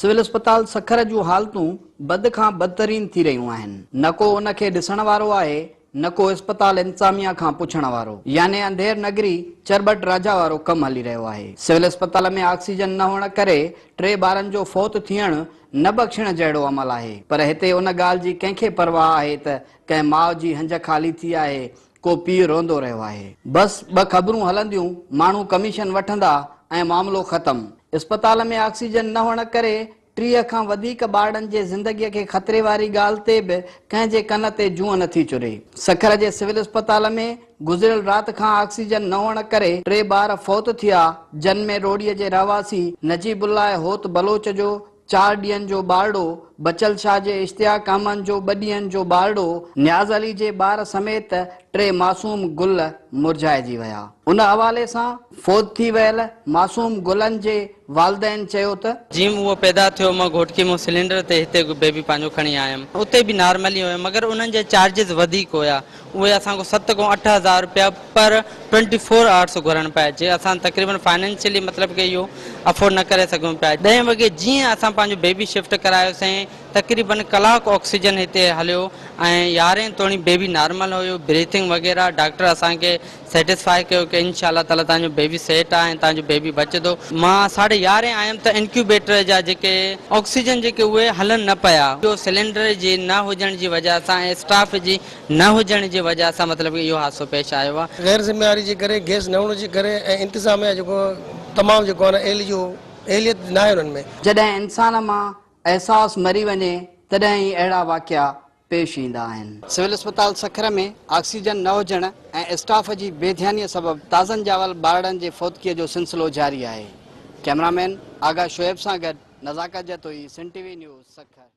Civil अस्पताल सखर जूं हालतूं बद खां बदतरीन थी रहियूं आहिनि। न को उनखे ॾिसण वारो आहे, न को अस्पताल इंतजामिया खां पुछण वारो, यानी अंधेर नगरी चरबट राजा वारो कमु हली रहियो आहे। सिविल अस्पताल में ऑक्सीजन न हुअण करे 3 ॿारनि जो फौत थियण न बख़्शण जहिड़ो अमल आहे। पर हिते उन ॻाल्हि जी कंहिंखे परवाह आहे त कंहिं माउ जी हंज ख़ाली थी आहे, को पीउ रोंदो रहियो आहे। बस 2 ख़बरूं हलंदियूं, माण्हू कमीशन वठंदा ऐं मामिलो ख़तम। अस्पताल में ऑक्सीजन न हुअण करे 30 खां वधीक ॿारनि जे ज़िंदगीअ खे ख़तरे वारी ॻाल्हि ते बि कंहिंजे कन ते जूअ नथी चुरे। सखर जे सिविल अस्पताल में गुज़िरियल राति खां ऑक्सीजन न हुअण करे 3 ॿार फौत थिया। जन में रोडीअ जे रहवासी नजीबुल्लाह होत बलोच जो 4 ॾींहनि जो ॿारड़ो, बचल शाह जे इश्तियाक अहमद जो 2 ॾींहनि जो ॿारड़ो, न्याज़ अली जे ॿार समेत 3 मासूम गुल मुरझाइजी विया। उन हवाले सां फौत थी वियल मासूम गुलनि जे वालदेन चयो त जीअं उहो पैदा थियो मां घोटकी में सिलेंडर ते हिते बेबी पंहिंजो खणी आयुमि। उते बि नॉर्मली हुयो, मगर उन्हनि जे चार्जिस वधीक हुया। उहे असांखो 7 खां 8 हज़ार रुपया पर 24 आवर्स घुरनि पिया, जे असां तक़रीबन फाइनेंशियली मतिलबु कि इहो अफोर्ड न करे सघूं पिया। 10 वॻे जीअं असां पंहिंजो बेबी शिफ्ट करायोसीं, तक़रीबन कलाकु ऑक्सीजन हिते हलियो ऐं 11 तोणी बेबी नॉर्मल हुयो, ब्रीथिंग वग़ैरह। डॉक्टर असांखे सेटिस्फाई कयो कि इंशाअल्लाह ताला तव्हांजो बेबी सेट आहे ऐं तव्हांजो बेबी बचंदो। मां 11:30 आयुमि त इंक्यूबेटर जा जेके ऑक्सीजन जेके उहे हलनि न पिया। ॿियो सिलेंडर जे न हुजण जी वजह सां ऐं स्टाफ जी न हुजण जी वजह सां मतिलबु इहो हादसो पेश आयो आहे। गैर ज़िम्मेवारी जे करे, गैस न हुअण जे करे ऐं इंतिज़ामिया जेको तमामु जेको आहे न एलियत न आहे उन्हनि में। जॾहिं इंसान मां एहसास मरी वञे तॾहिं ई अहिड़ा वाक़िया पेश ईंदा आहिनि। सिविल अस्पताल सखर में ऑक्सीजन न हुजण ऐं स्टाफ जी बेध्यानीअ सबबु ताज़नि जावल ॿारनि जे फौतकीअ जो सिलसिलो जारी आहे। कैमरामैन आगा शोएब सां गॾु नज़ाकत जतोई, सिंध टीवी न्यूज़ सखर।